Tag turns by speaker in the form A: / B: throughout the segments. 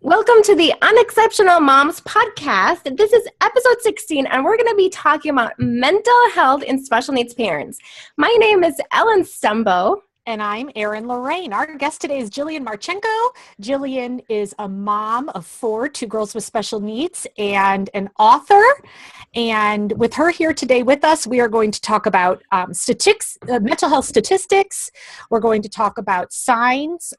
A: Welcome to the Unexceptional Moms podcast. This is episode 16, and we're going to be talking about mental health in special needs parents. My name is Ellen Stumbo.
B: And I'm Erin Lorraine. Our guest today is Jillian Marchenko. Jillian is a mom of 4, 2 girls with special needs, and an author. And with her here today with us, we are going to talk about mental health statistics. We're going to talk about signs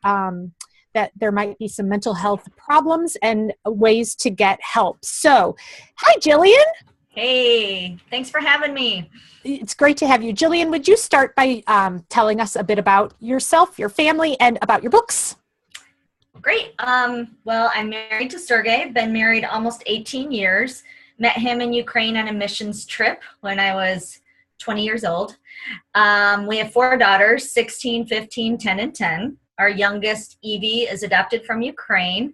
B: that there might be some mental health problems and ways to get help. So, hi, Jillian.
C: Hey, thanks for having me.
B: It's great to have you. Jillian, would you start by telling us a bit about yourself, your family, and about your books?
C: Great. Well, I'm married to Sergey, been married almost 18 years. Met him in Ukraine on a missions trip when I was 20 years old. We have 4 daughters, 16, 15, 10, and 10. Our youngest, Evie, is adopted from Ukraine.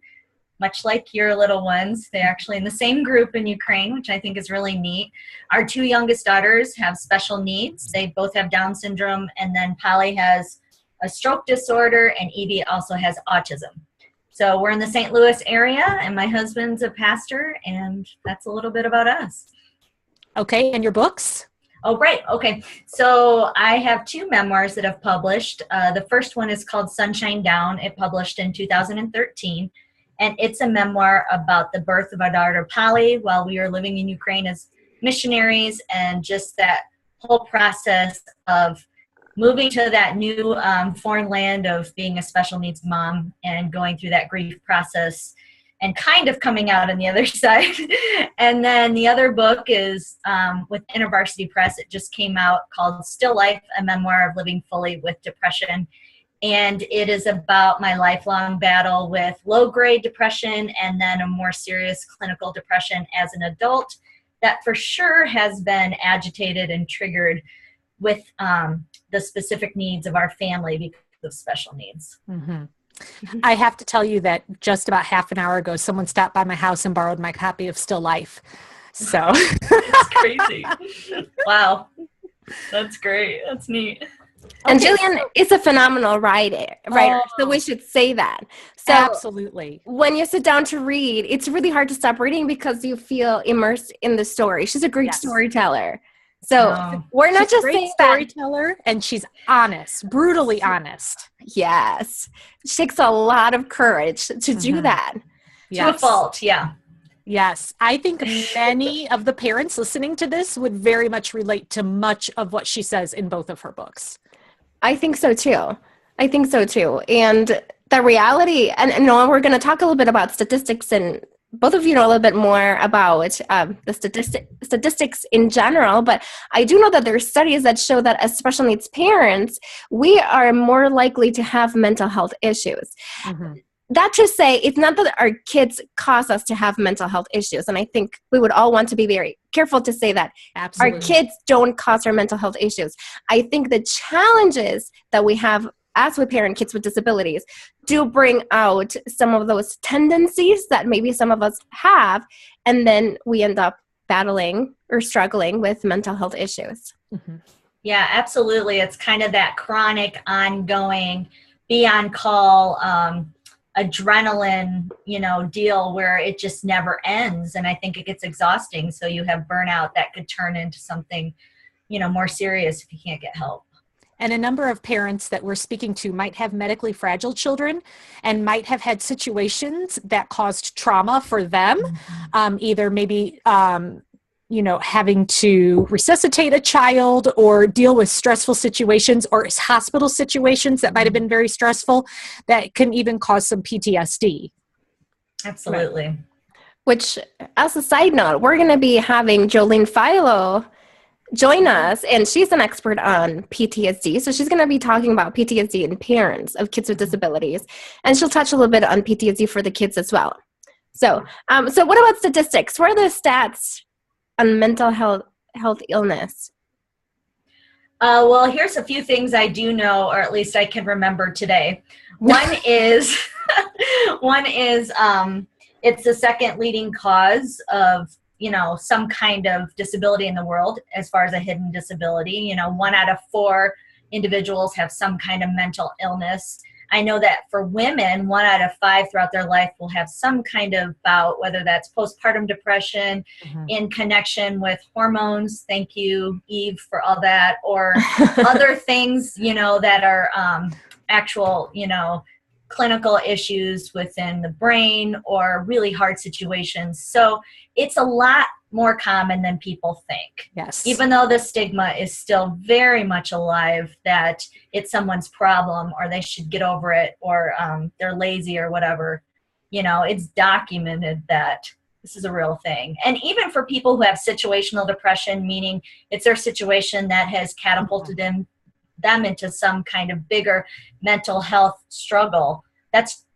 C: Much like your little ones, they're actually in the same group in Ukraine, which I think is really neat. Our 2 youngest daughters have special needs. They both have Down syndrome, and then Polly has a stroke disorder, and Evie also has autism. So we're in the St. Louis area, and my husband's a pastor, and that's a little bit about us.
B: Okay, and your books?
C: Oh, great. Okay. So I have 2 memoirs that I've published. The first one is called Sunshine Down. It published in 2013. And it's a memoir about the birth of our daughter, Polly, while we were living in Ukraine as missionaries, and just that whole process of moving to that new foreign land of being a special needs mom and going through that grief process and kind of coming out on the other side. And then the other book is with InterVarsity Press. It just came out, called Still Life, a memoir of living fully with depression. And it is about my lifelong battle with low-grade depression and then a more serious clinical depression as an adult that for sure has been agitated and triggered with the specific needs of our family because of special needs.
B: Mm-hmm. I have to tell you that just about half an hour ago, someone stopped by my house and borrowed my copy of Still Life. So
C: it's crazy. Wow. That's great. That's neat.
A: And Jillian is a phenomenal writer, so we should say that. So
B: absolutely.
A: When you sit down to read, it's really hard to stop reading because you feel immersed in the story. She's a great storyteller. So we're not just saying
B: storyteller, and she's honest, brutally honest.
A: Yes. It takes a lot of courage to do that.
C: To a fault, yeah.
B: Yes. I think many of the parents listening to this would very much relate to much of what she says in both of her books.
A: I think so too. And the reality, and Noah, we're going to talk a little bit about statistics, and both of you know a little bit more about the statistics in general, but I do know that there are studies that show that as special needs parents, we are more likely to have mental health issues. Mm-hmm. That to say, it's not that our kids cause us to have mental health issues. And I think we would all want to be very careful to say that Our kids don't cause our mental health issues. I think the challenges that we have as we parent kids with disabilities do bring out some of those tendencies that maybe some of us have. And then we end up battling or struggling with mental health issues.
C: Mm-hmm. Yeah, absolutely. It's kind of that chronic, ongoing, be on call, adrenaline, deal where it just never ends. And I think it gets exhausting. So you have burnout that could turn into something, more serious if you can't get help.
B: And a number of parents that we're speaking to might have medically fragile children and might have had situations that caused trauma for them, either maybe having to resuscitate a child or deal with stressful situations or hospital situations that might have been very stressful that can even cause some PTSD.
C: Absolutely.
A: Right. Which, as a side note, we're going to be having Jolene Philo join us, and she's an expert on PTSD. So she's going to be talking about PTSD in parents of kids with disabilities, and she'll touch a little bit on PTSD for the kids as well. So what about statistics? What are the stats on mental health illness?
C: Well, here's a few things I do know, or at least I can remember today. One is it's the second leading cause of, some kind of disability in the world as far as a hidden disability. 1 out of 4 individuals have some kind of mental illness. I know that for women, 1 out of 5 throughout their life will have some kind of bout, whether that's postpartum depression in connection with hormones. Thank you, Eve, for all that, or other things, that are actual, clinical issues within the brain or really hard situations. So it's a lot more common than people think.
B: Yes.
C: Even though the stigma is still very much alive that it's someone's problem or they should get over it or they're lazy or whatever, it's documented that this is a real thing. And even for people who have situational depression, meaning it's their situation that has catapulted them into some kind of bigger mental health struggle, that's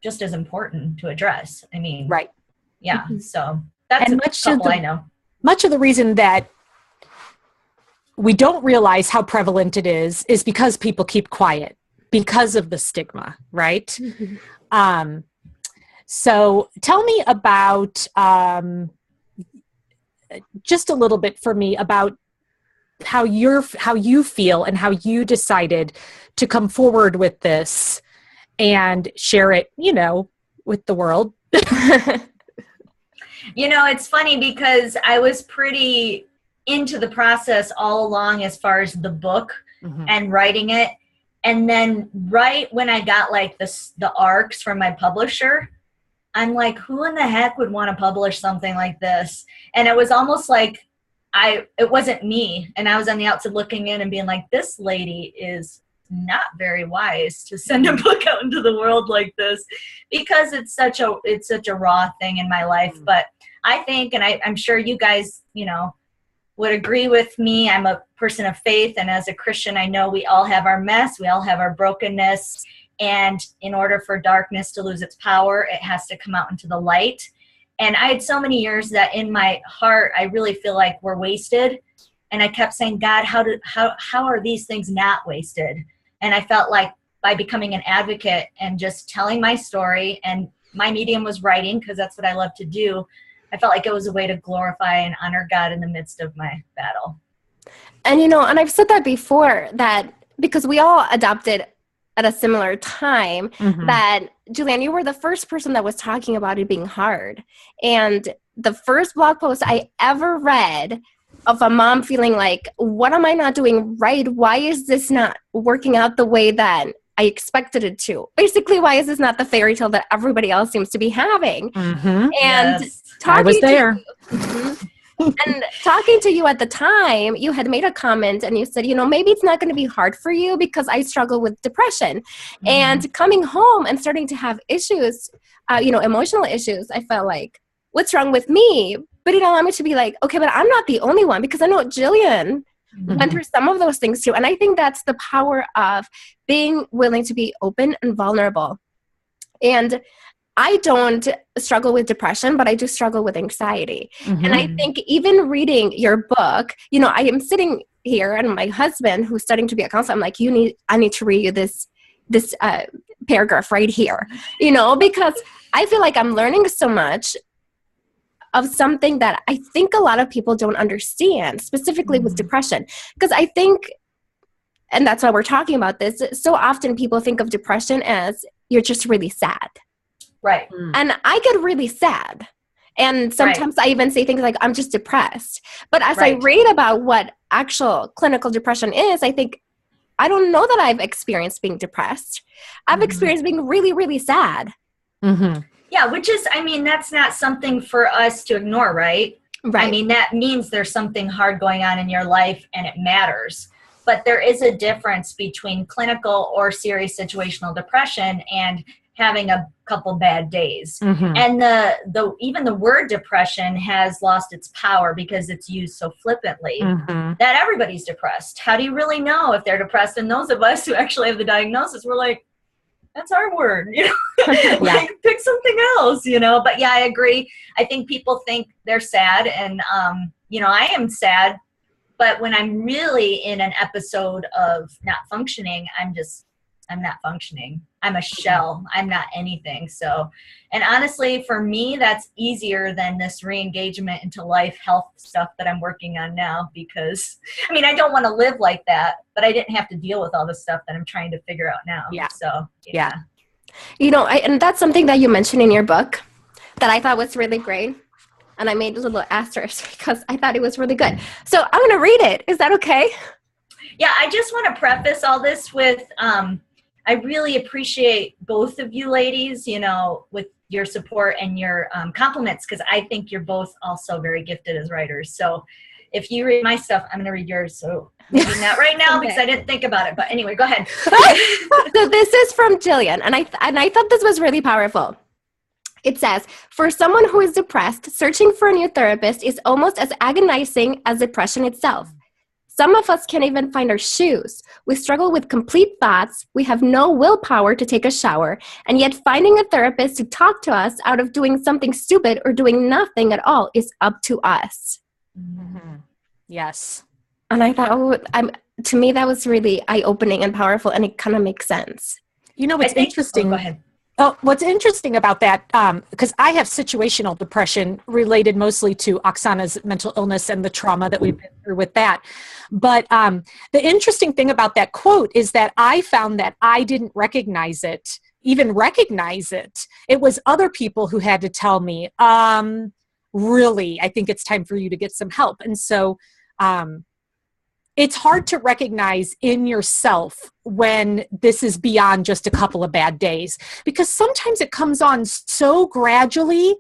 C: just as important to address. I mean,
B: right.
C: Yeah. So that's a couple I know.
B: Much of the reason that we don't realize how prevalent it is because people keep quiet because of the stigma, right? Mm-hmm. So tell me about just a little bit for me about how you feel and how you decided to come forward with this and share it, with the world.
C: It's funny because I was pretty into the process all along as far as the book and writing it. And then right when I got like the ARCs from my publisher, I'm like, who in the heck would want to publish something like this? And it was almost like it wasn't me. And I was on the outside looking in and being like, this lady is not very wise to send a book out into the world like this, because it's such a raw thing in my life. But I think, and I'm sure you guys, would agree with me. I'm a person of faith. And as a Christian, I know we all have our mess. We all have our brokenness. And in order for darkness to lose its power, it has to come out into the light. And I had so many years that in my heart, I really feel like we're wasted. And I kept saying, God, how are these things not wasted? And I felt like by becoming an advocate and just telling my story, and my medium was writing because that's what I love to do, I felt like it was a way to glorify and honor God in the midst of my battle.
A: And, and I've said that before, that because we all adopted at a similar time, that Julianne, you were the first person that was talking about it being hard. And the first blog post I ever read of a mom feeling like, what am I not doing right? Why is this not working out the way that I expected it to? Basically, why is this not the fairy tale that everybody else seems to be having? And
C: yes.
B: I was there.
A: And talking to you at the time, you had made a comment and you said, maybe it's not going to be hard for you because I struggle with depression. And coming home and starting to have issues, emotional issues, I felt like, what's wrong with me? But it allowed me to be like, okay, but I'm not the only one, because I know Jillian went through some of those things too. And I think that's the power of being willing to be open and vulnerable. And I don't struggle with depression, but I do struggle with anxiety. And I think even reading your book, I am sitting here and my husband, who's studying to be a counselor, I'm like, I need to read you this paragraph right here, because I feel like I'm learning so much of something that I think a lot of people don't understand, specifically with depression. Because I think, and that's why we're talking about this, so often people think of depression as you're just really sad.
C: Right.
A: And I get really sad. And sometimes I even say things like, I'm just depressed. But as I read about what actual clinical depression is, I think, I don't know that I've experienced being depressed. I've experienced being really, really sad.
C: Yeah, which is, that's not something for us to ignore, right?
A: Right.
C: I mean, that means there's something hard going on in your life and it matters. But there is a difference between clinical or serious situational depression and having a couple bad days. And even the word depression has lost its power because it's used so flippantly that everybody's depressed. How do you really know if they're depressed? And those of us who actually have the diagnosis, we're like, that's our word, like pick something else, But yeah, I agree. I think people think they're sad, and I am sad, but when I'm really in an episode of not functioning, I'm just I'm not functioning. I'm a shell. I'm not anything. So, and honestly, for me, that's easier than this re-engagement into life health stuff that I'm working on now, because I mean, I don't want to live like that, but I didn't have to deal with all the stuff that I'm trying to figure out now.
B: Yeah.
C: So,
B: Yeah.
A: You know, and that's something that you mentioned in your book that I thought was really great. And I made a little asterisk because I thought it was really good. So I'm going to read it. Is that okay?
C: Yeah, I just want to preface all this with, I really appreciate both of you ladies, you know, with your support and your compliments, because I think you're both also very gifted as writers. So if you read my stuff, I'm going to read yours. So maybe not right now because I didn't think about it. But anyway, go ahead.
A: So this is from Jillian, and I thought this was really powerful. It says, for someone who is depressed, searching for a new therapist is almost as agonizing as depression itself. Some of us can't even find our shoes. We struggle with complete thoughts. We have no willpower to take a shower. And yet finding a therapist to talk to us out of doing something stupid or doing nothing at all is up to us.
B: Mm-hmm. Yes.
A: And I thought, to me, that was really eye-opening and powerful, and it kind of makes sense.
B: You know, what's interesting.
C: Oh, go ahead.
B: Oh, what's interesting about that, because I have situational depression related mostly to Oksana's mental illness and the trauma that we've been through with that. But the interesting thing about that quote is that I found that I didn't recognize it. It was other people who had to tell me, really, I think it's time for you to get some help. And so it's hard to recognize in yourself when this is beyond just a couple of bad days, because sometimes it comes on so gradually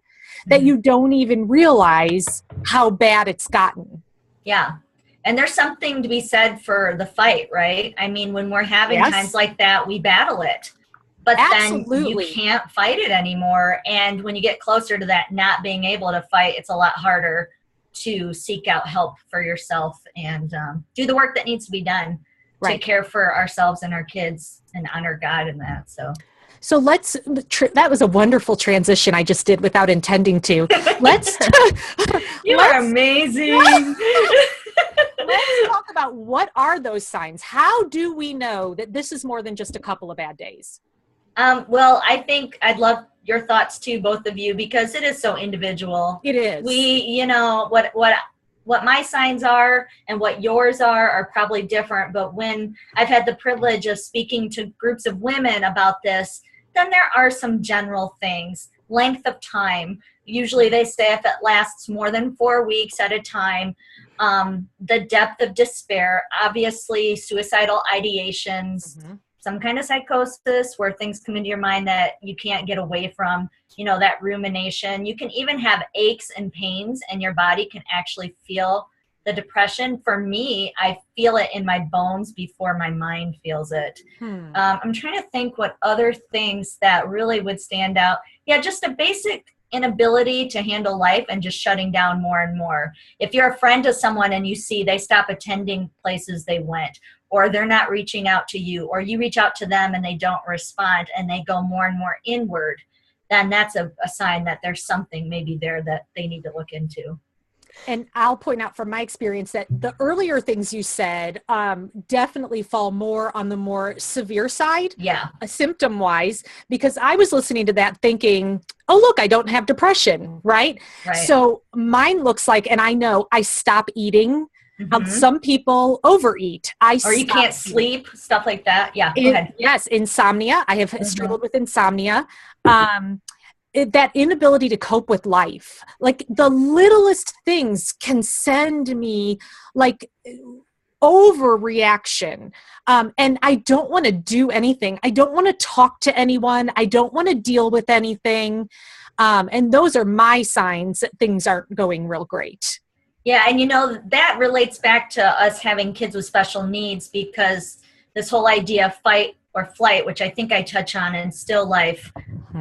B: that you don't even realize how bad it's gotten.
C: Yeah. And there's something to be said for the fight, right? I mean, when we're having times like that, we battle it. But
B: Absolutely.
C: then you can't fight it anymore. And when you get closer to that not being able to fight, it's a lot harder to seek out help for yourself and do the work that needs to be done to care for ourselves and our kids and honor God in that. So
B: that was a wonderful transition I just did without intending to.
C: You are amazing.
B: Let's talk about what are those signs. How do we know that this is more than just a couple of bad days?
C: Well, I think I'd love your thoughts too, both of you, because it is so individual.
B: It is.
C: What my signs are and what yours are probably different. But when I've had the privilege of speaking to groups of women about this, then there are some general things. Length of time. Usually they say if it lasts more than 4 weeks at a time. The depth of despair, obviously suicidal ideations, some kind of psychosis where things come into your mind that you can't get away from, that rumination. You can even have aches and pains, and your body can actually feel the depression. For me, I feel it in my bones before my mind feels it. I'm trying to think what other things that really would stand out. Yeah, just a basic inability to handle life and just shutting down more and more. If you're a friend to someone and you see they stop attending places they went, or they're not reaching out to you, or you reach out to them and they don't respond and they go more and more inward, then that's a sign that there's something maybe there that they need to look into.
B: And I'll point out from my experience that the earlier things you said definitely fall more on the more severe side, symptom-wise, because I was listening to that thinking, oh, look, I don't have depression, right? So mine looks like, and I know I stop eating. Some people overeat.
C: Or you can't sleep, stuff like that. Yeah, go ahead.
B: Yes, insomnia. I have struggled with insomnia. That inability to cope with life, like the littlest things can send me like overreaction. And I don't want to do anything. I don't want to talk to anyone. I don't want to deal with anything. And those are my signs that things aren't going real great.
C: Yeah. And that relates back to us having kids with special needs, because this whole idea of fight or flight, which I think I touch on in Still Life,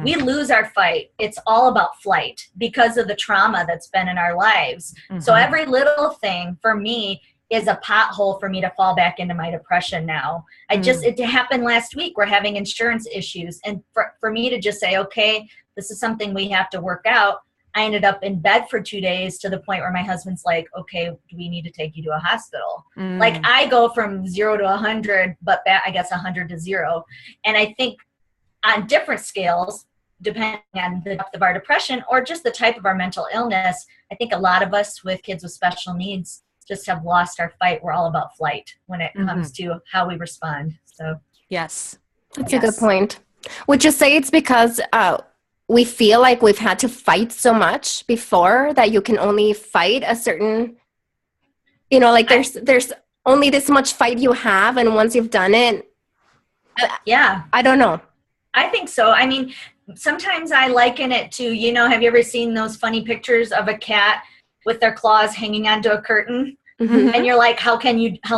C: we lose our fight. It's all about flight because of the trauma that's been in our lives. So every little thing for me is a pothole for me to fall back into my depression now. It happened last week. We're having insurance issues. And for me to just say, okay, this is something we have to work out. I ended up in bed for 2 days to the point where my husband's like, okay, do we need to take you to a hospital? Like I go from 0 to 100, but I guess 100 to 0. And I think on different scales, depending on the depth of our depression or just the type of our mental illness, I think a lot of us with kids with special needs just have lost our fight. We're all about flight when it comes to how we respond. So
B: yes.
A: That's a good point. Would you say it's because we feel like we've had to fight so much before that you can only fight a certain, like there's only this much fight you have, and once you've done it, I don't know.
C: I think so. I mean, sometimes I liken it to, have you ever seen those funny pictures of a cat with their claws hanging onto a curtain? Mm-hmm. And you're like, how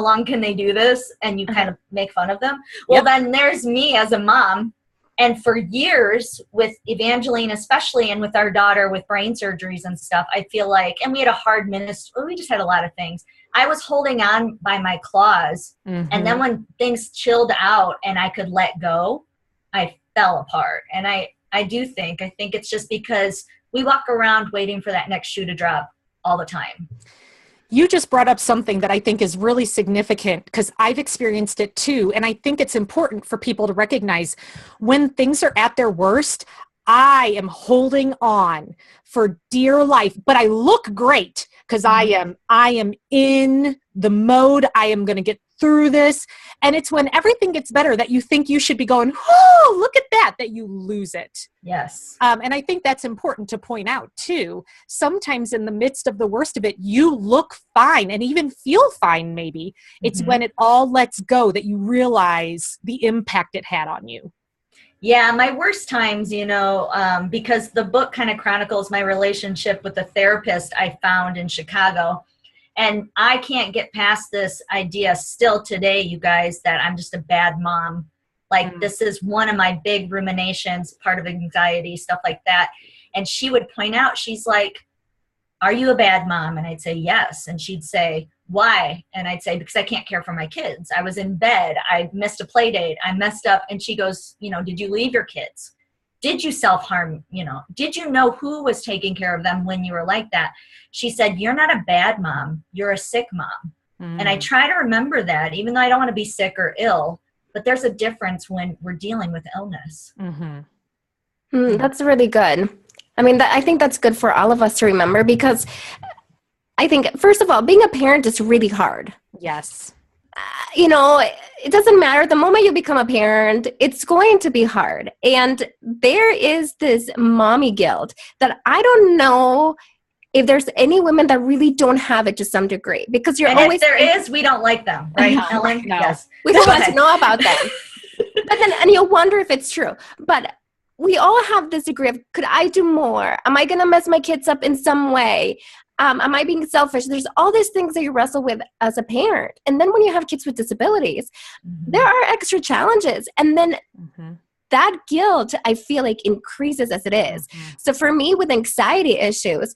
C: long can they do this? And you kind of make fun of them. Well, then there's me as a mom. And for years with Evangeline, especially, and with our daughter with brain surgeries and stuff, I feel like, and we had a hard ministry, we just had a lot of things. I was holding on by my claws. And then when things chilled out and I could let go, I fell apart. And I think it's just because we walk around waiting for that next shoe to drop all the time.
B: You just brought up something that I think is really significant because I've experienced it too. And I think it's important for people to recognize when things are at their worst, I am holding on for dear life, but I look great because I am in the mode. I am going to get through this. And it's when everything gets better that you think you should be going, oh, look at that you lose it.
C: Yes.
B: And I think that's important to point out too. Sometimes in the midst of the worst of it, you look fine and even feel fine maybe. It's when it all lets go that you realize the impact it had on you.
C: Yeah, my worst times, because the book kind of chronicles my relationship with a therapist I found in Chicago. And I can't get past this idea still today, you guys, that I'm just a bad mom. Like this is one of my big ruminations, part of anxiety, stuff like that. And she would point out, she's like, are you a bad mom? And I'd say, yes. And she'd say, why? And I'd say, because I can't care for my kids. I was in bed. I missed a play date. I messed up. And she goes, did you leave your kids? Did you self-harm? Did you know who was taking care of them when you were like that? She said, you're not a bad mom. You're a sick mom. And I try to remember that, even though I don't want to be sick or ill, but there's a difference when we're dealing with illness.
A: That's really good. I mean, I think that's good for all of us to remember because I think, first of all, being a parent is really hard.
B: Yes.
A: It doesn't matter. The moment you become a parent, it's going to be hard. And there is this mommy guilt that I don't know if there's any women that really don't have it to some degree, because you're always.
C: If there is, we don't like them, right, Ellen?
B: No.
C: Yes.
A: We don't want to know about them. But then, and you'll wonder if it's true. But we all have this degree of, could I do more? Am I going to mess my kids up in some way? Am I being selfish? There's all these things that you wrestle with as a parent. And then when you have kids with disabilities, there are extra challenges. And then that guilt, I feel like, increases as it is. So for me with anxiety issues,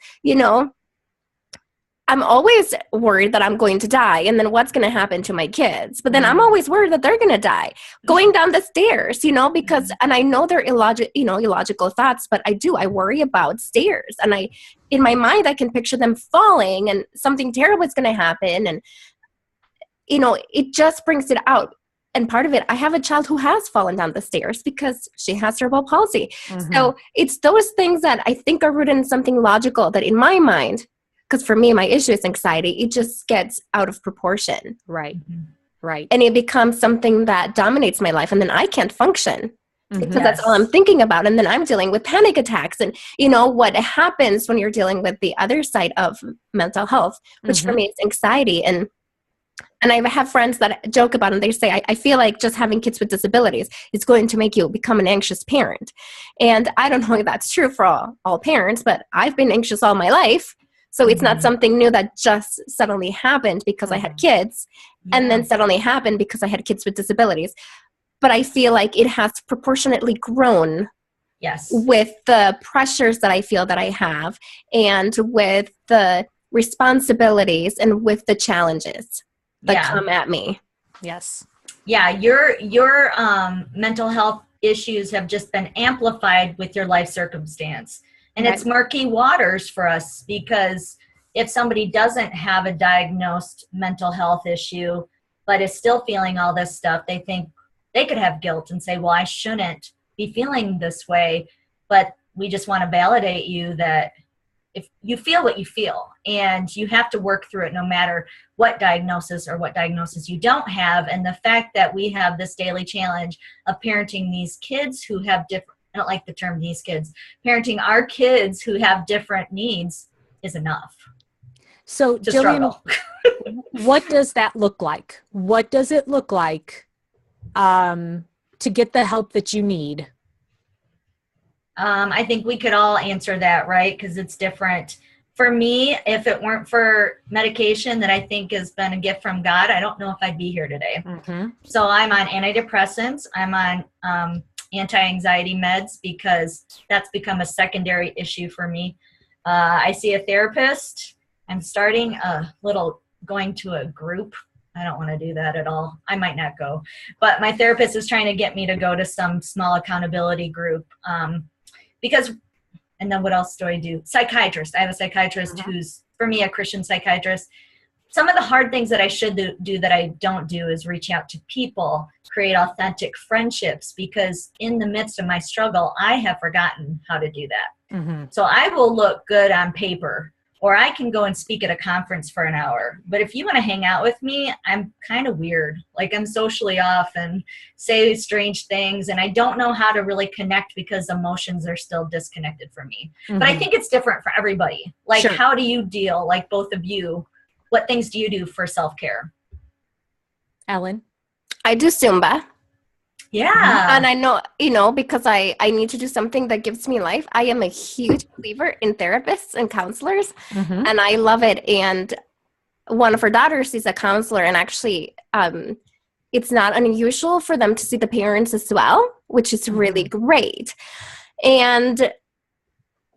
A: I'm always worried that I'm going to die. And then what's going to happen to my kids? But then I'm always worried that they're going to die going down the stairs, because, and I know they're illogical thoughts, but I worry about stairs. And in my mind, I can picture them falling and something terrible is going to happen. And, it just brings it out. And part of it, I have a child who has fallen down the stairs because she has cerebral palsy. So it's those things that I think are rooted in something logical that in my mind, because for me, my issue is anxiety, it just gets out of proportion.
B: Right. Right.
A: And it becomes something that dominates my life. And then I can't function because that's all I'm thinking about. And then I'm dealing with panic attacks. And what happens when you're dealing with the other side of mental health, which for me is anxiety. And I have friends that joke about it, and they say, I feel like just having kids with disabilities is going to make you become an anxious parent. And I don't know if that's true for all parents, but I've been anxious all my life. So it's not something new that just suddenly happened because I had kids and then suddenly happened because I had kids with disabilities. But I feel like it has proportionately grown with the pressures that I feel that I have and with the responsibilities and with the challenges that come at me.
B: Yes.
C: Yeah, your mental health issues have just been amplified with your life circumstance. And
B: Right.
C: it's murky waters for us, because if somebody doesn't have a diagnosed mental health issue, but is still feeling all this stuff, they think they could have guilt and say, well, I shouldn't be feeling this way. But we just want to validate you that if you feel what you feel, and you have to work through it no matter what diagnosis or what diagnosis you don't have. And the fact that we have this daily challenge of parenting these kids who have different, I don't like the term these kids, parenting our kids who have different needs is enough.
B: So
C: To
B: Jillian,
C: struggle.
B: what does that look like? What does it look like to get the help that you need?
C: I think we could all answer that, right? Because it's different. For me, if it weren't for medication that I think has been a gift from God, I don't know if I'd be here today.
B: Mm-hmm.
C: So I'm on antidepressants. I'm on anti-anxiety meds, because that's become a secondary issue for me. I see a therapist. I'm starting going to a group. I don't want to do that at all. I might not go. But my therapist is trying to get me to go to some small accountability group. And then what else do I do? Psychiatrist. I have a psychiatrist who's, for me, a Christian psychiatrist. Some of the hard things that I should do that I don't do is reach out to people, create authentic friendships, because in the midst of my struggle, I have forgotten how to do that.
B: Mm-hmm.
C: So I will look good on paper, or I can go and speak at a conference for an hour. But if you want to hang out with me, I'm kind of weird. Like, I'm socially off and say strange things, and I don't know how to really connect because emotions are still disconnected from me.
B: Mm-hmm.
C: But I think it's different for everybody. Like,
B: Sure.
C: how do you deal, like both of you, what things do you do for self-care?
B: Ellen?
A: I do Zumba.
C: Yeah.
A: And I know, because I need to do something that gives me life. I am a huge believer in therapists and counselors,
B: Mm-hmm.
A: and I love it. And one of her daughters is a counselor, and actually it's not unusual for them to see the parents as well, which is really great. And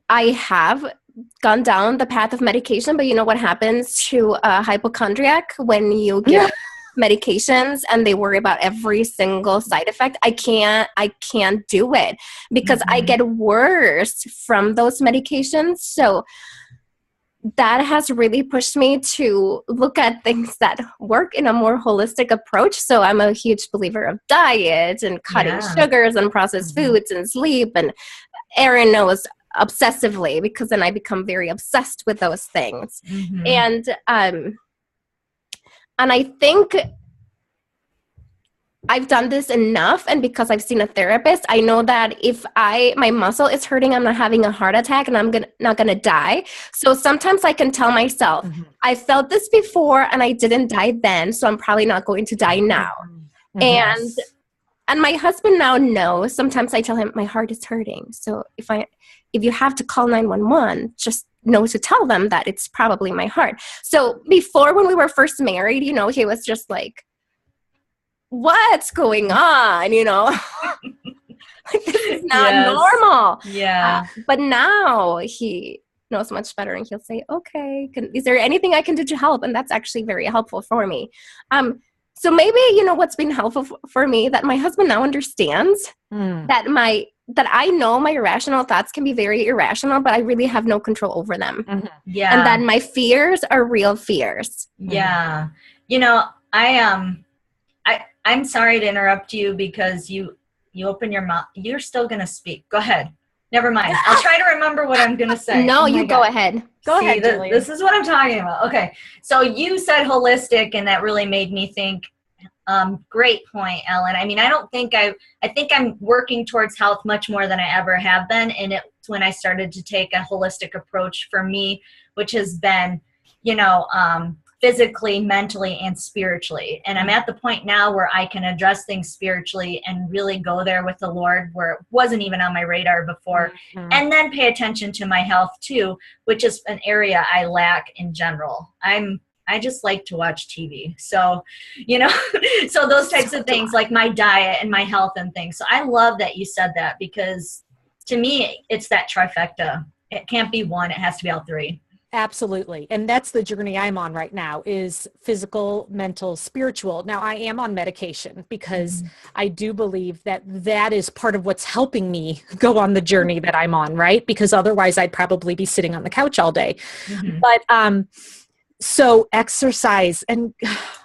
A: I have gone down the path of medication, but you know what happens to a hypochondriac when you give medications and they worry about every single side effect? I can't do it, because I get worse from those medications. So that has really pushed me to look at things that work in a more holistic approach. So I'm a huge believer of diet and cutting sugars and processed foods and sleep. And Erin knows obsessively, because then I become very obsessed with those things. And I think I've done this enough, and because I've seen a therapist, I know that if my muscle is hurting, I'm not having a heart attack, and I'm not gonna die. So sometimes I can tell myself, I felt this before and I didn't die then, so I'm probably not going to die now. And my husband now knows. Sometimes I tell him my heart is hurting. So if you have to call 911, just know to tell them that it's probably my heart. So before, when we were first married, he was just like, what's going on? Like, this is not normal.
C: Yeah.
A: But now he knows much better, and he'll say, okay, is there anything I can do to help? And that's actually very helpful for me. So maybe, what's been helpful for me, that my husband now understands that I know my irrational thoughts can be very irrational, but I really have no control over them.
C: Yeah.
A: And that my fears are real fears.
C: Yeah. I'm sorry to interrupt you, because you open your mouth. You're still going to speak. Go ahead. Never mind. I'll try to remember what I'm going to say.
A: No, you go ahead.
B: Go ahead, Julie.
C: This is what I'm talking about. Okay. So you said holistic, and that really made me think. Great point, Ellen. I mean, I think I'm working towards health much more than I ever have been. And it's when I started to take a holistic approach for me, which has been, physically, mentally, and spiritually. And I'm at the point now where I can address things spiritually and really go there with the Lord, where it wasn't even on my radar before. And then pay attention to my health too, which is an area I lack in general. I just like to watch TV. So, so those types of things, like my diet and my health and things. So I love that you said that, because to me, it's that trifecta. It can't be one. It has to be all three.
B: Absolutely. And that's the journey I'm on right now, is physical, mental, spiritual. Now I am on medication because I do believe that that is part of what's helping me go on the journey that I'm on, right? Because otherwise I'd probably be sitting on the couch all day. But so exercise, and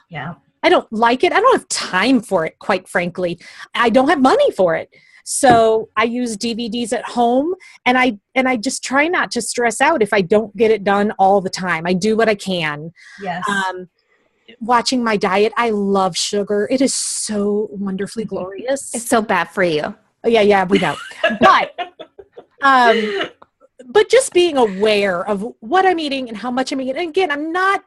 C: Yeah.
B: I don't like it. I don't have time for it, quite frankly. I don't have money for it. So I use DVDs at home, and I just try not to stress out if I don't get it done all the time. I do what I can.
C: Yes.
B: Watching my diet. I love sugar. It is so wonderfully glorious.
A: It's so bad for you.
B: Yeah, we know. But just being aware of what I'm eating and how much I'm eating. And again, I'm not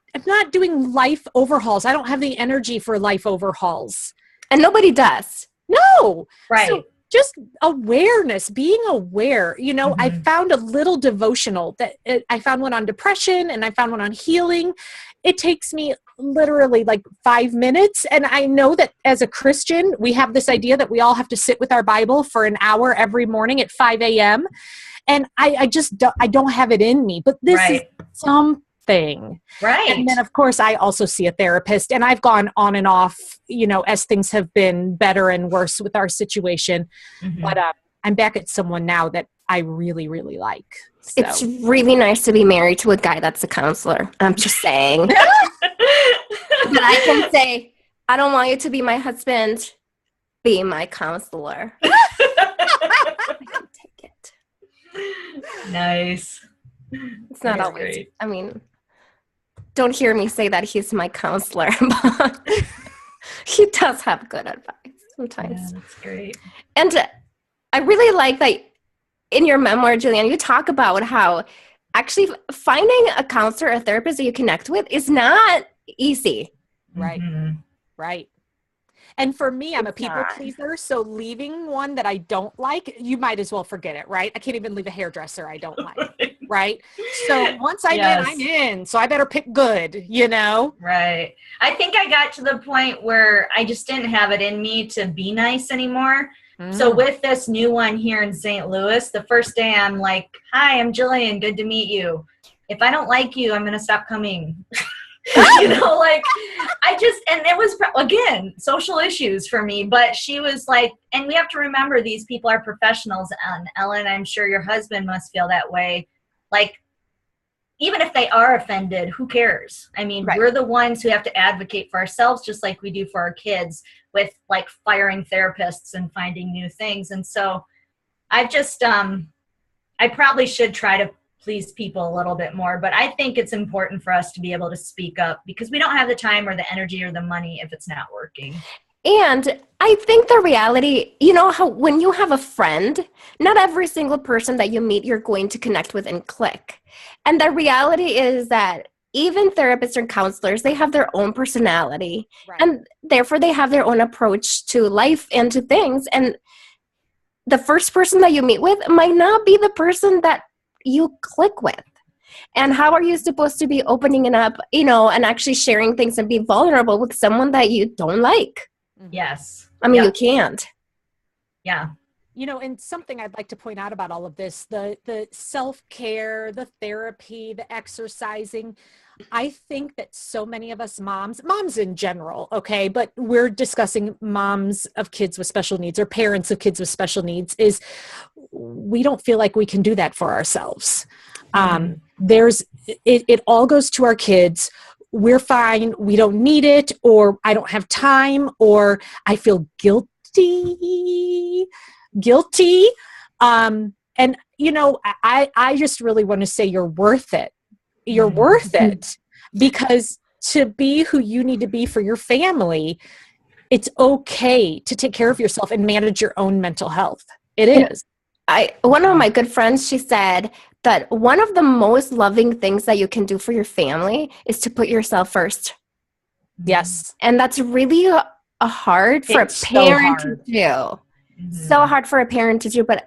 B: doing life overhauls. I don't have the energy for life overhauls.
A: And nobody does.
B: No.
C: Right.
B: So just awareness, being aware. I found a little devotional that I found one on depression, and I found one on healing. It takes me literally like 5 minutes. And I know that as a Christian, we have this idea that we all have to sit with our Bible for an hour every morning at 5 a.m. And I just don't have it in me, but this is something.
C: Right.
B: And then of course I also see a therapist, and I've gone on and off, as things have been better and worse with our situation. But I'm back at someone now that I really, really like. So.
A: It's really nice to be married to a guy that's a counselor. I'm just saying. But I can say, I don't want you to be my husband. Be my counselor. I can take it.
C: Nice.
A: It's not
C: That's
A: always.
C: great.
A: I mean, don't hear me say that he's my counselor, but he does have good advice sometimes.
C: Yeah, that's great.
A: And I really like that in your memoir, Jillian, you talk about how actually finding a counselor, a therapist that you connect with is not easy.
B: Right.
C: Mhm.
B: Right. And for me, I'm a
A: It's
B: people
A: not.
B: pleaser. So leaving one that I don't like, you might as well forget it, right? I can't even leave a hairdresser I don't like, right? So once I'm
C: Yes.
B: in, I'm in. So I better pick good,
C: Right. I think I got to the point where I just didn't have it in me to be nice anymore. So with this new one here in St. Louis, the first day I'm like, hi, I'm Jillian. Good to meet you. If I don't like you, I'm going to stop coming. And it was, again, social issues for me. But she was like, and we have to remember these people are professionals. And Ellen, I'm sure your husband must feel that way. Like, even if they are offended, who cares? I mean,
A: Right.
C: we're the ones who have to advocate for ourselves, just like we do for our kids with like firing therapists and finding new things. And so I've just, I probably should try to please people a little bit more, but I think it's important for us to be able to speak up because we don't have the time or the energy or the money if it's not working.
A: And I think the reality, how when you have a friend, not every single person that you meet you're going to connect with and click. And the reality is that even therapists and counselors, they have their own personality.
B: Right.
A: And therefore they have their own approach to life and to things. And the first person that you meet with might not be the person that you click with. And how are you supposed to be opening it up, and actually sharing things and be vulnerable with someone that you don't like?
C: Yes.
A: I mean,
C: Yep.
A: you can't.
C: Yeah.
B: And something I'd like to point out about all of this, the self-care, the therapy, the exercising, I think that so many of us moms in general, okay, but we're discussing moms of kids with special needs or parents of kids with special needs, is we don't feel like we can do that for ourselves. It all goes to our kids. We're fine. We don't need it, or I don't have time, or I feel guilty. And I just really want to say you're worth it. You're worth it, because to be who you need to be for your family, it's okay to take care of yourself and manage your own mental health. It is.
A: One of my good friends, she said that one of the most loving things that you can do for your family is to put yourself first.
B: Yes.
A: And that's really hard for
B: It's
A: a parent
B: so
A: to
B: hard.
A: do. So hard for a parent to do. But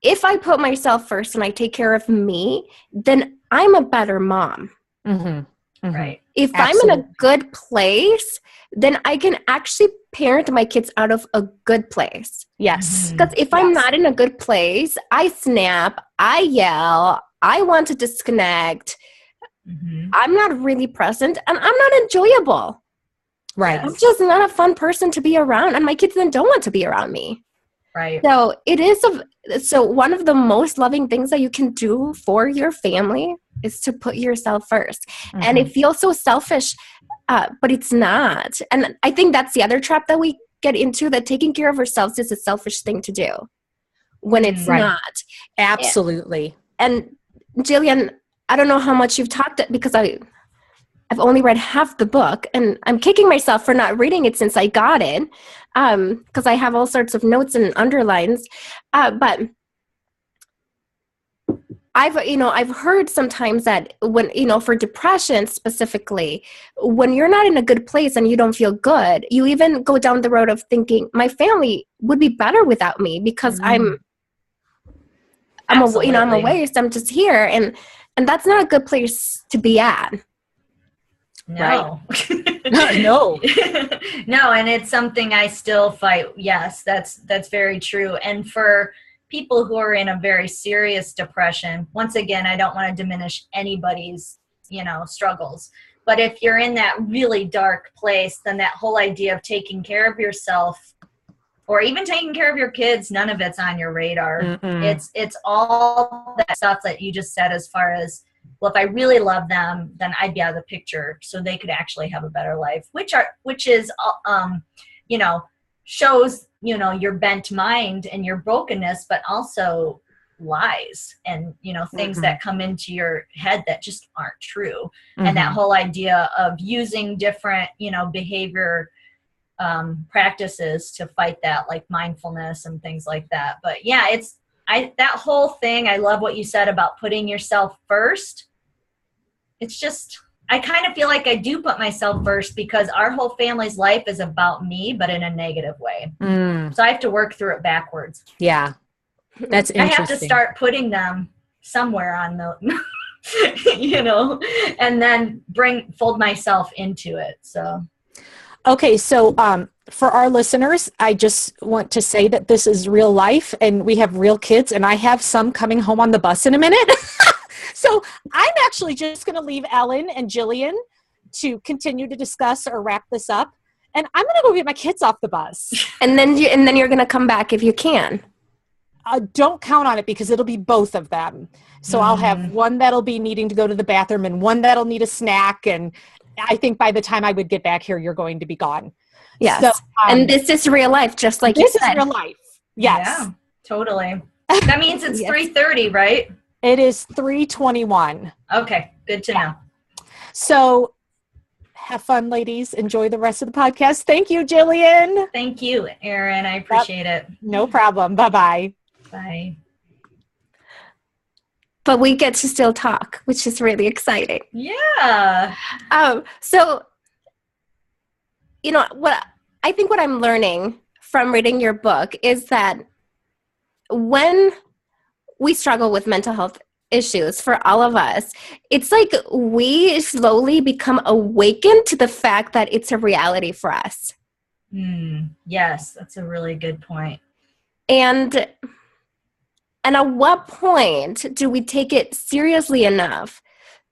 A: if I put myself first and I take care of me, then I'm a better mom.
C: Right.
A: If I'm in a
B: Absolutely.
A: good place, then I can actually parent my kids out of a good place.
B: Yes.
A: Because if I'm
B: Yes.
A: not in a good place, I snap, I yell, I want to disconnect. I'm not really present, and I'm not enjoyable.
B: Right.
A: I'm just not a fun person to be around, and my kids then don't want to be around me.
C: Right.
A: So it is so one of the most loving things that you can do for your family is to put yourself first. And it feels so selfish, but it's not. And I think that's the other trap that we get into, that taking care of ourselves is a selfish thing to do when it's not.
B: Absolutely.
A: And Jillian, I don't know how much you've talked, because I've only read half the book, and I'm kicking myself for not reading it since I got it, because I have all sorts of notes and underlines. But I've heard sometimes that when, for depression specifically, when you're not in a good place and you don't feel good, you even go down the road of thinking, my family would be better without me because I'm a waste. I'm just here. And that's not a good place to be at.
C: No.
B: Right? No.
C: No, and it's something I still fight. Yes, that's very true. And for people who are in a very serious depression, once again, I don't want to diminish anybody's, struggles. But if you're in that really dark place, then that whole idea of taking care of yourself, or even taking care of your kids, none of it's on your radar. It's all that stuff that you just said, as far as, well, if I really love them, then I'd be out of the picture so they could actually have a better life, which is, shows, your bent mind and your brokenness, but also lies and, things that come into your head that just aren't true. And that whole idea of using different, behavior practices to fight that, like mindfulness and things like that. But yeah, that whole thing, I love what you said about putting yourself first. It's just, I kind of feel like I do put myself first, because our whole family's life is about me, but in a negative way. So I have to work through it backwards.
B: Yeah. That's interesting.
C: I have to start putting them somewhere on the, and then fold myself into it. So.
B: Okay, so for our listeners, I just want to say that this is real life, and we have real kids, and I have some coming home on the bus in a minute. So I'm actually just going to leave Ellen and Jillian to continue to discuss or wrap this up, and I'm going to go get my kids off the bus.
A: And then you're going to come back if you can.
B: Don't count on it, because it'll be both of them. So I'll have one that'll be needing to go to the bathroom and one that'll need a snack, and I think by the time I would get back here, you're going to be gone.
A: Yes. So, and this is real life, just like you said.
B: This is real life. Yes.
C: Yeah, totally. That means it's 3:30, right?
B: It is 3:21.
C: Okay, good to know.
B: So have fun, ladies. Enjoy the rest of the podcast. Thank you, Jillian.
C: Thank you, Erin. I appreciate it.
B: No problem. Bye-bye.
C: Bye.
A: But we get to still talk, which is really exciting.
C: Yeah.
A: So, what I'm learning from reading your book is that when we struggle with mental health issues, for all of us, it's like we slowly become awakened to the fact that it's a reality for us.
C: Yes, that's a really good point.
A: And at what point do we take it seriously enough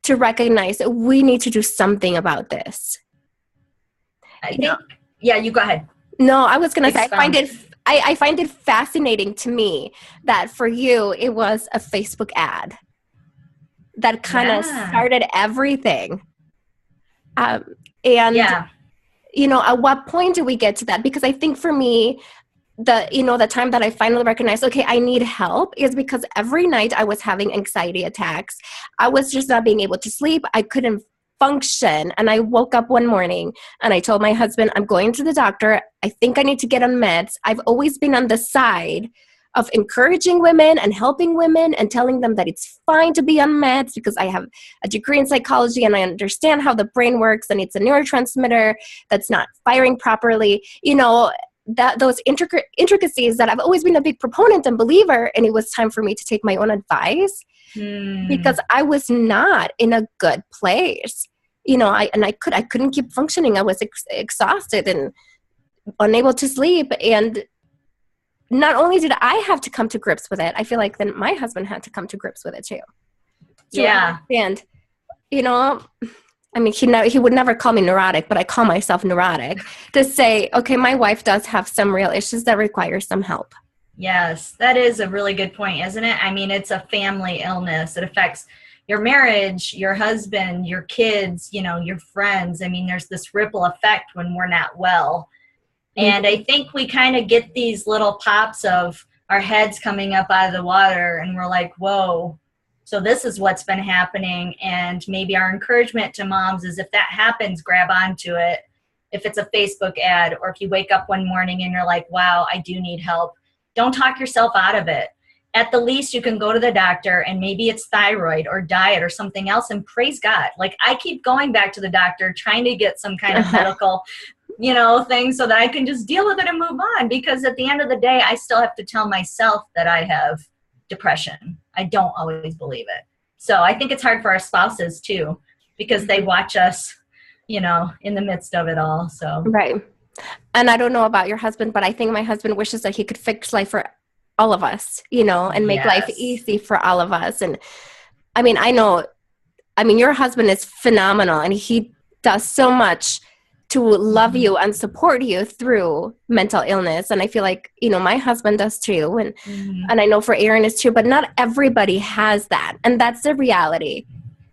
A: to recognize that we need to do something about this?
C: I think, yeah, you go ahead.
A: No, I was going to say, I find it fascinating to me that for you, it was a Facebook ad that kind of started everything. At what point do we get to that? Because I think for me, the time that I finally recognized, okay, I need help, is because every night I was having anxiety attacks. I was just not being able to sleep. I couldn't function. And I woke up one morning and I told my husband, I'm going to the doctor. I think I need to get on meds. I've always been on the side of encouraging women and helping women and telling them that it's fine to be on meds, because I have a degree in psychology and I understand how the brain works, and it's a neurotransmitter that's not firing properly. Those intricacies that I've always been a big proponent and believer, and it was time for me to take my own advice because I was not in a good place. I couldn't keep functioning. I was exhausted and unable to sleep. And not only did I have to come to grips with it, I feel like then my husband had to come to grips with it too.
C: Yeah.
A: And you know, I mean, he would never call me neurotic, but I call myself neurotic to say, okay, my wife does have some real issues that require some help.
C: Yes, that is a really good point, isn't it? I mean, it's a family illness. It affects your marriage, your husband, your kids, you know, your friends. I mean, there's this ripple effect when we're not well. And I think we kind of get these little pops of our heads coming up out of the water, and we're like, whoa, so this is what's been happening. And maybe our encouragement to moms is if that happens, grab onto it. If it's a Facebook ad, or if you wake up one morning and you're like, wow, I do need help, don't talk yourself out of it. At the least, you can go to the doctor, and maybe it's thyroid or diet or something else, and praise God. Like, I keep going back to the doctor trying to get some kind of medical, you know, thing so that I can just deal with it and move on. Because at the end of the day, I still have to tell myself that I have depression. I don't always believe it. So I think it's hard for our spouses too, because they watch us, you know, in the midst of it all. So
A: Right. And I don't know about your husband, but I think my husband wishes that he could fix life for all of us, you know, and make life easy for all of us. And I mean, your husband is phenomenal, and he does so much to love you and support you through mental illness. And I feel like, you know, my husband does too. And I know for Aaron is too, but not everybody has that. And that's the reality,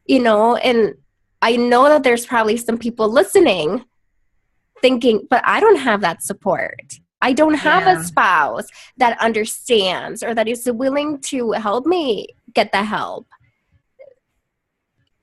A: you know, and I know that there's probably some people listening thinking, but I don't have that support. I don't have a spouse that understands or that is willing to help me get the help.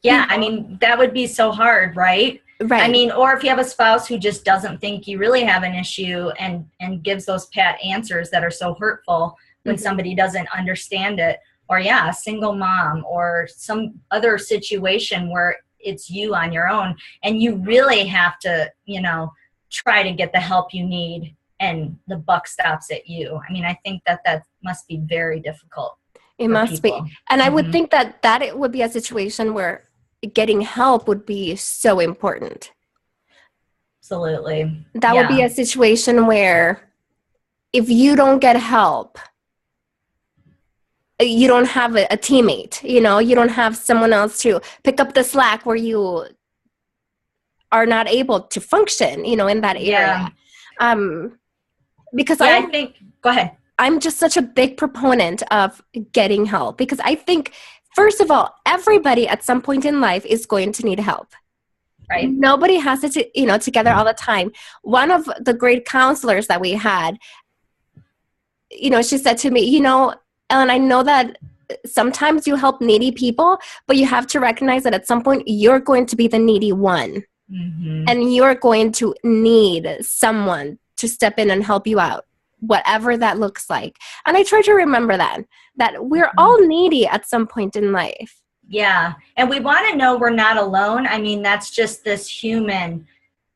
C: Yeah, you know? I mean, that would be so hard, right?
A: Right.
C: I mean, or if you have a spouse who just doesn't think you really have an issue and gives those pat answers that are so hurtful when somebody doesn't understand it, or a single mom or some other situation where it's you on your own and you really have to, you know, try to get the help you need and the buck stops at you. I mean, I think that must be very difficult.
A: It must be. And I would think that it would be a situation where getting help would be so important.
C: Absolutely.
A: That would be a situation where if you don't get help, you don't have a teammate, you know, you don't have someone else to pick up the slack where you are not able to function, you know, in that area. Because
C: I think, go ahead.
A: I'm just such a big proponent of getting help because I think, first of all, everybody at some point in life is going to need help.
C: Right.
A: Nobody has it, you know, together all the time. One of the great counselors that we had, you know, she said to me, you know, Ellen, I know that sometimes you help needy people, but you have to recognize that at some point you're going to be the needy one. And you're going to need someone to step in and help you out, whatever that looks like. And I try to remember that we're all needy at some point in life.
C: Yeah. And we want to know we're not alone. I mean, that's just this human,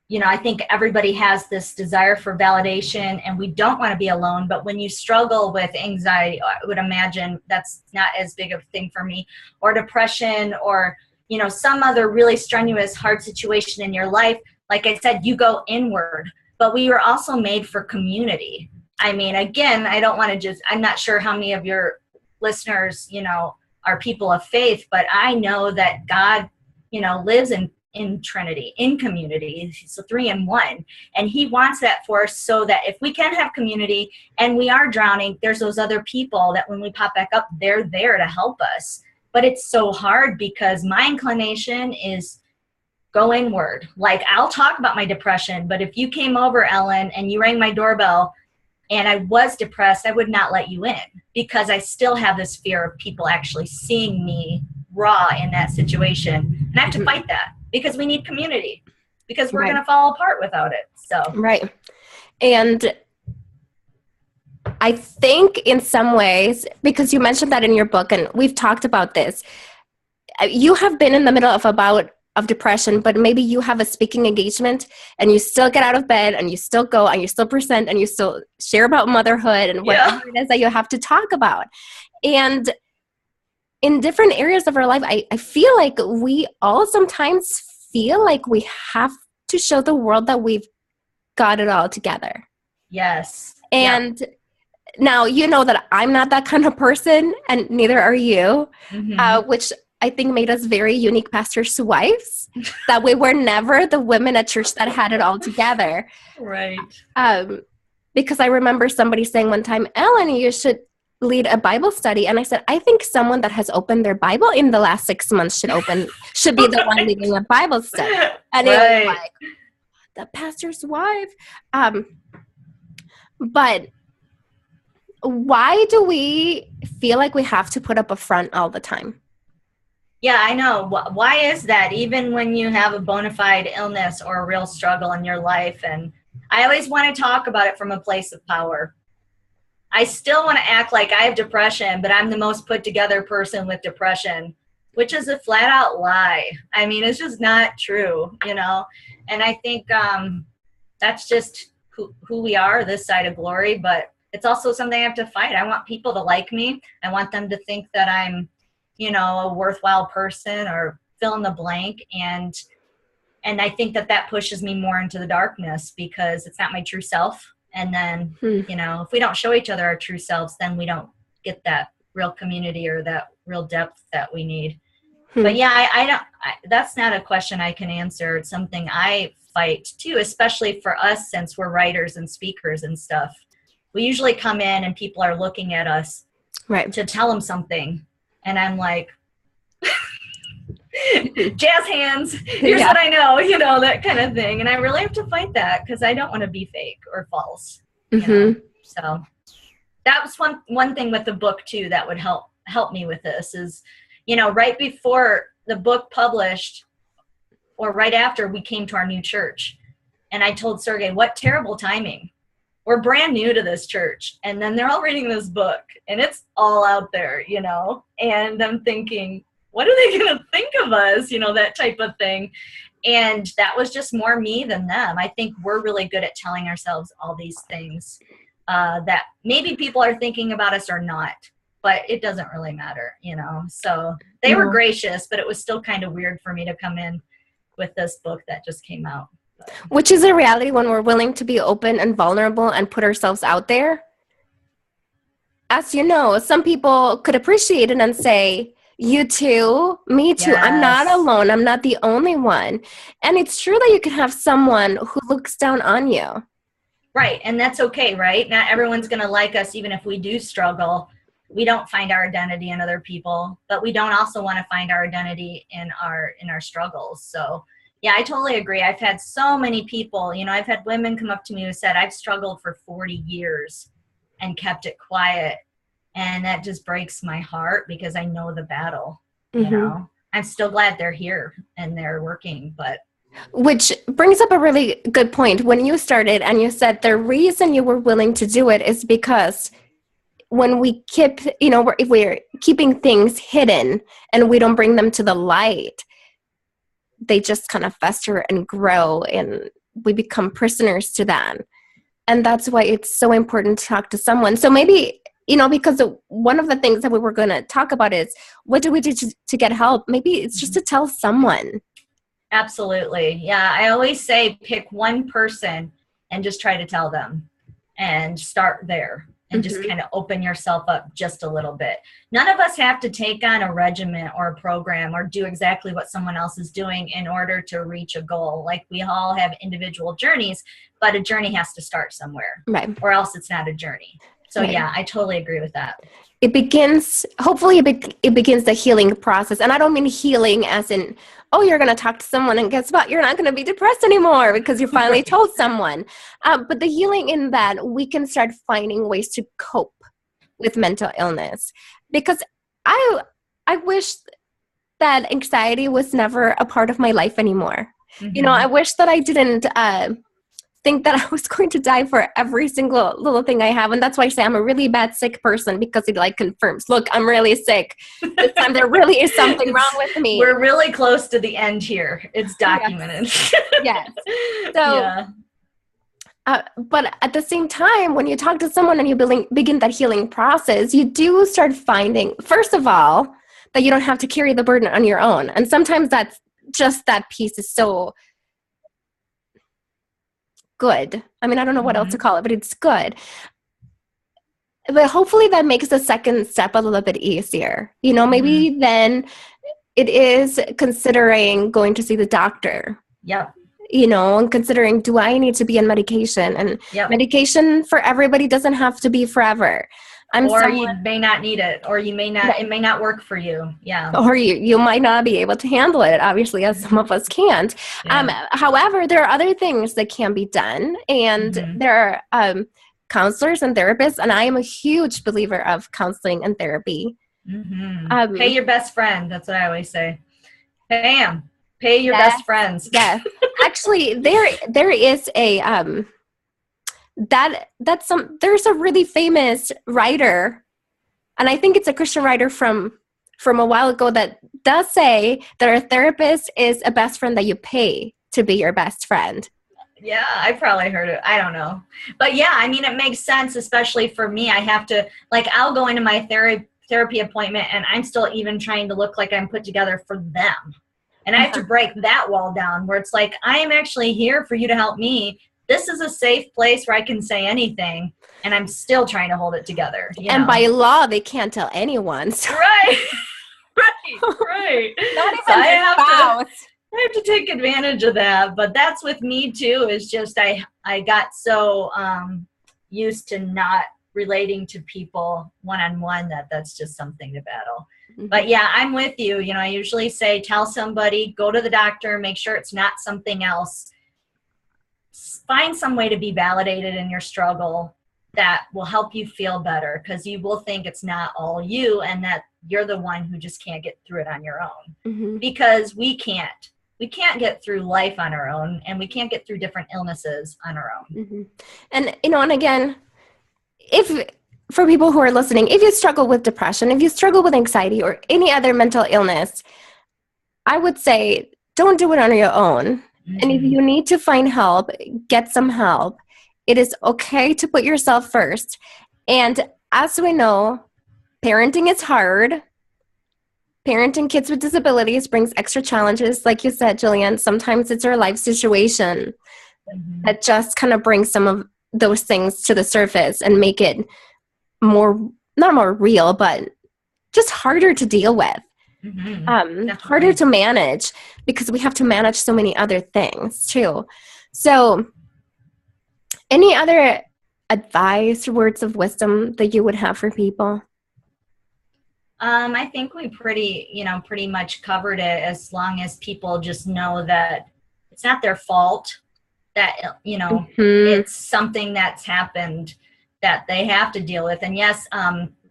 C: you know, I think everybody has this desire for validation and we don't want to be alone. But when you struggle with anxiety, I would imagine that's not as big of a thing for me, or depression, or, you know, some other really strenuous, hard situation in your life. Like I said, you go inward, but we were also made for community. I mean, again, I don't want to I'm not sure how many of your listeners, you know, are people of faith, but I know that God, you know, lives in Trinity, in community. So 3 in 1. And he wants that for us so that if we can have community and we are drowning, there's those other people that when we pop back up, they're there to help us. But it's so hard because my inclination is go inward. Like, I'll talk about my depression, but if you came over, Ellen, and you rang my doorbell and I was depressed, I would not let you in because I still have this fear of people actually seeing me raw in that situation. And I have to fight that because we need community, because we're going to fall apart without it. So
A: Right. And I think in some ways, because you mentioned that in your book, and we've talked about this, you have been in the middle of a bout of depression, but maybe you have a speaking engagement and you still get out of bed and you still go and you still present and you still share about motherhood and whatever it is that you have to talk about. And in different areas of our life, I feel like we all sometimes feel like we have to show the world that we've got it all together.
C: Yes.
A: And now, you know that I'm not that kind of person, and neither are you, which I think made us very unique pastors' wives, that we were never the women at church that had it all together.
C: Right.
A: Because I remember somebody saying one time, Ellen, you should lead a Bible study. And I said, I think someone that has opened their Bible in the last 6 months should be the one leading a Bible study. And it was like, the pastor's wife. But why do we feel like we have to put up a front all the time?
C: Yeah, I know. Why is that? Even when you have a bona fide illness or a real struggle in your life. And I always want to talk about it from a place of power. I still want to act like I have depression, but I'm the most put together person with depression, which is a flat out lie. I mean, it's just not true, you know? And I think that's just who we are, this side of glory, but it's also something I have to fight. I want people to like me. I want them to think that I'm, you know, a worthwhile person or fill in the blank. And I think that pushes me more into the darkness because it's not my true self. And then, you know, if we don't show each other our true selves, then we don't get that real community or that real depth that we need. But yeah, I don't, that's not a question I can answer. It's something I fight too, especially for us, since we're writers and speakers and stuff. We usually come in and people are looking at us to tell them something. And I'm like, jazz hands, here's what I know, you know, that kind of thing. And I really have to fight that because I don't want to be fake or false. You know? So that was one thing with the book too that would help me with this is, you know, right before the book published or right after we came to our new church. And I told Sergey, what terrible timing. We're brand new to this church. And then they're all reading this book and it's all out there, you know, and I'm thinking, what are they going to think of us? You know, that type of thing. And that was just more me than them. I think we're really good at telling ourselves all these things that maybe people are thinking about us or not, but it doesn't really matter, you know? So they were gracious, but it was still kind of weird for me to come in with this book that just came out.
A: Which is a reality when we're willing to be open and vulnerable and put ourselves out there. As you know, some people could appreciate it and say, you too, me too. Yes. I'm not alone. I'm not the only one. And it's true that you can have someone who looks down on you.
C: Right. And that's okay, right? Not everyone's going to like us, even if we do struggle. We don't find our identity in other people, but we don't also want to find our identity in our struggles. So yeah, I totally agree. I've had so many people, you know, I've had women come up to me who said, I've struggled for 40 years and kept it quiet. And that just breaks my heart because I know the battle, you know. I'm still glad they're here and they're working, but.
A: Which brings up a really good point. When you started and you said the reason you were willing to do it is because when we keep, you know, if we're keeping things hidden and we don't bring them to the light, they just kind of fester and grow and we become prisoners to that. And that's why it's so important to talk to someone. So maybe, you know, because one of the things that we were going to talk about is what do we do to get help? Maybe it's just to tell someone.
C: Absolutely. Yeah. I always say pick one person and just try to tell them and start there and just kind of open yourself up just a little bit. None of us have to take on a regimen or a program or do exactly what someone else is doing in order to reach a goal. Like we all have individual journeys, but a journey has to start somewhere, or else it's not a journey. So yeah, I totally agree with that.
A: It begins, hopefully it begins the healing process. And I don't mean healing as in, oh, you're going to talk to someone and guess what? You're not going to be depressed anymore because you finally told someone. But the healing in that we can start finding ways to cope with mental illness. Because I wish that anxiety was never a part of my life anymore. You know, I wish that I didn't think that I was going to die for every single little thing I have. And that's why I say I'm a really bad sick person, because it like confirms, look, I'm really sick. This time there really is something wrong with me.
C: We're really close to the end here. It's documented.
A: Yes. So, but at the same time, when you talk to someone and you begin that healing process, you do start finding, first of all, that you don't have to carry the burden on your own. And sometimes that's just that piece is so good. I mean, I don't know what else to call it, but it's good. But hopefully that makes the second step a little bit easier. You know, maybe then it is considering going to see the doctor.
C: Yep.
A: And considering, do I need to be on medication? And medication for everybody doesn't have to be forever.
C: You may not need it, or you may not, it may not work for you. Yeah.
A: Or you might not be able to handle it, obviously, as some of us can't. Yeah. However, there are other things that can be done, and there are counselors and therapists, and I am a huge believer of counseling and therapy.
C: Pay your best friend. That's what I always say. Pay your best friends.
A: Yes. Actually, there is a there's a really famous writer, and I think it's a Christian writer from a while ago, that does say that a therapist is a best friend that you pay to be your best friend.
C: Yeah, I probably heard it. I don't know. But yeah, I mean, it makes sense, especially for me. I have to, I'll go into my therapy appointment and I'm still even trying to look like I'm put together for them. And I have to break that wall down where it's like, I am actually here for you to help me. This is a safe place where I can say anything, and I'm still trying to hold it together.
A: And by law, they can't tell anyone. So.
C: Right. Right.
A: Not even their spouse.
C: I have to take advantage of that. But that's with me too, is just I got so used to not relating to people one-on-one that's just something to battle. But yeah, I'm with you. I usually say, tell somebody, go to the doctor, make sure it's not something else. Find some way to be validated in your struggle that will help you feel better, because you will think it's not all you and that you're the one who just can't get through it on your own. Because we can't get through life on our own, and we can't get through different illnesses on our own.
A: And, and again, for people who are listening, if you struggle with depression, if you struggle with anxiety or any other mental illness, I would say don't do it on your own. And if you need to find help, get some help. It is okay to put yourself first. And as we know, parenting is hard. Parenting kids with disabilities brings extra challenges. Like you said, Jillian, sometimes it's our life situation that just kind of brings some of those things to the surface and make it not more real, but just harder to deal with. Harder to manage, because we have to manage so many other things too. So any other advice, words of wisdom that you would have for people?
C: I think we pretty much covered it, as long as people just know that it's not their fault, that, it's something that's happened that they have to deal with. And yes,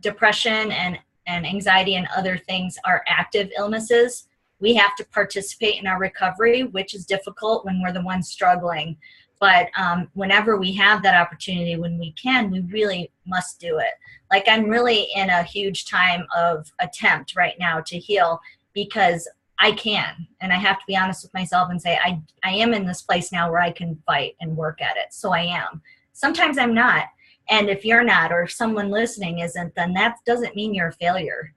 C: depression and anxiety and other things are active illnesses. We have to participate in our recovery, which is difficult when we're the ones struggling. But whenever we have that opportunity, when we can, we really must do it. I'm really in a huge time of attempt right now to heal, because I can. And I have to be honest with myself and say, I am in this place now where I can fight and work at it. So I am. Sometimes I'm not. And if you're not, or if someone listening isn't, then that doesn't mean you're a failure.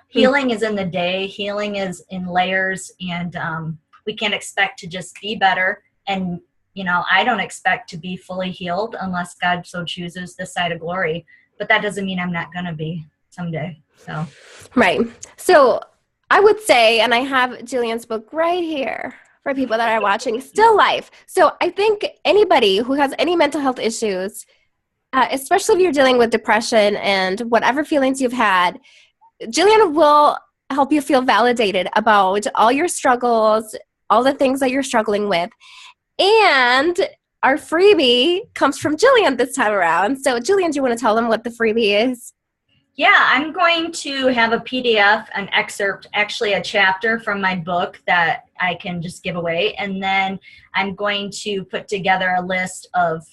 C: Healing is in the day. Healing is in layers. And we can't expect to just be better. And, I don't expect to be fully healed unless God so chooses this side of glory. But that doesn't mean I'm not going to be someday. So.
A: Right. So I would say, and I have Jillian's book right here for people that are watching, Still Life. So I think anybody who has any mental health issues, especially if you're dealing with depression and whatever feelings you've had, Jillian will help you feel validated about all your struggles, all the things that you're struggling with. And our freebie comes from Jillian this time around. So Jillian, do you want to tell them what the freebie is?
C: Yeah, I'm going to have a PDF, an excerpt, actually a chapter from my book that I can just give away. And then I'm going to put together a list of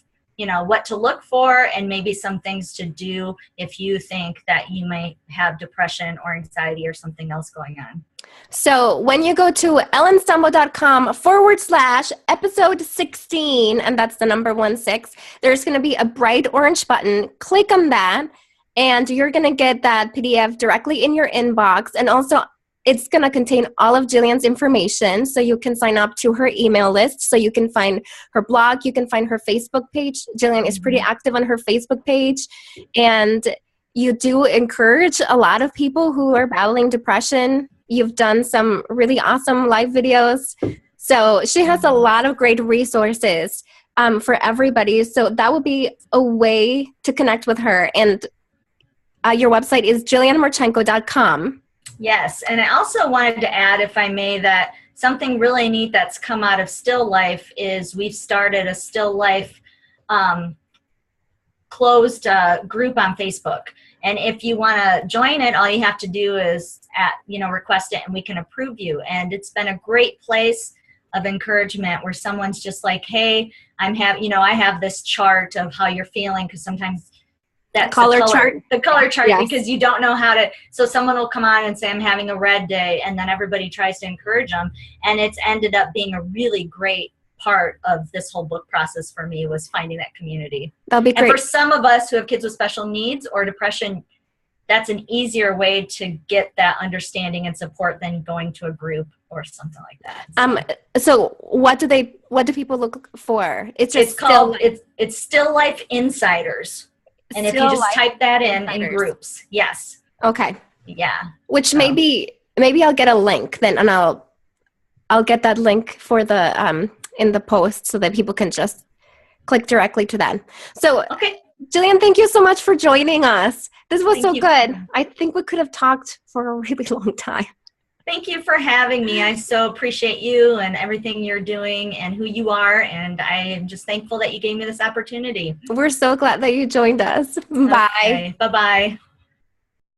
C: what to look for and maybe some things to do if you think that you may have depression or anxiety or something else going on.
A: So when you go to ellenstumbo.com/episode 16, and that's the number 16, there's going to be a bright orange button. Click on that, and you're going to get that PDF directly in your inbox. And also, it's going to contain all of Jillian's information, so you can sign up to her email list, so you can find her blog, you can find her Facebook page. Jillian is pretty active on her Facebook page, and you do encourage a lot of people who are battling depression, You've done some really awesome live videos. So she has a lot of great resources for everybody. So that would be a way to connect with her. And your website is jillianmarchenko.com.
C: Yes, and I also wanted to add, if I may, that something really neat that's come out of Still Life is we've started a Still Life closed group on Facebook. And if you want to join it, all you have to do is request it and we can approve you. And it's been a great place of encouragement where someone's just like, hey, I have this chart of how you're feeling, because sometimes that's the color chart, yes. Because you don't know how to, so someone will come on and say, I'm having a red day, and then everybody tries to encourage them. And it's ended up being a really great part of this whole book process for me, was finding that community.
A: That'll be great.
C: And for some of us who have kids with special needs or depression, that's an easier way to get that understanding and support than going to a group or something like that.
A: So what do people look for?
C: It's Still Life Insiders. And if you just type that in groups, yes.
A: Okay.
C: Yeah.
A: Which maybe I'll get a link then, and I'll get that link for the in the post so that people can just click directly to that. So, okay. Jillian, thank you so much for joining us. This was so good. I think we could have talked for a really long time.
C: Thank you for having me. I so appreciate you and everything you're doing and who you are. And I am just thankful that you gave me this opportunity.
A: We're so glad that you joined us.
C: Bye. Okay. Bye-bye.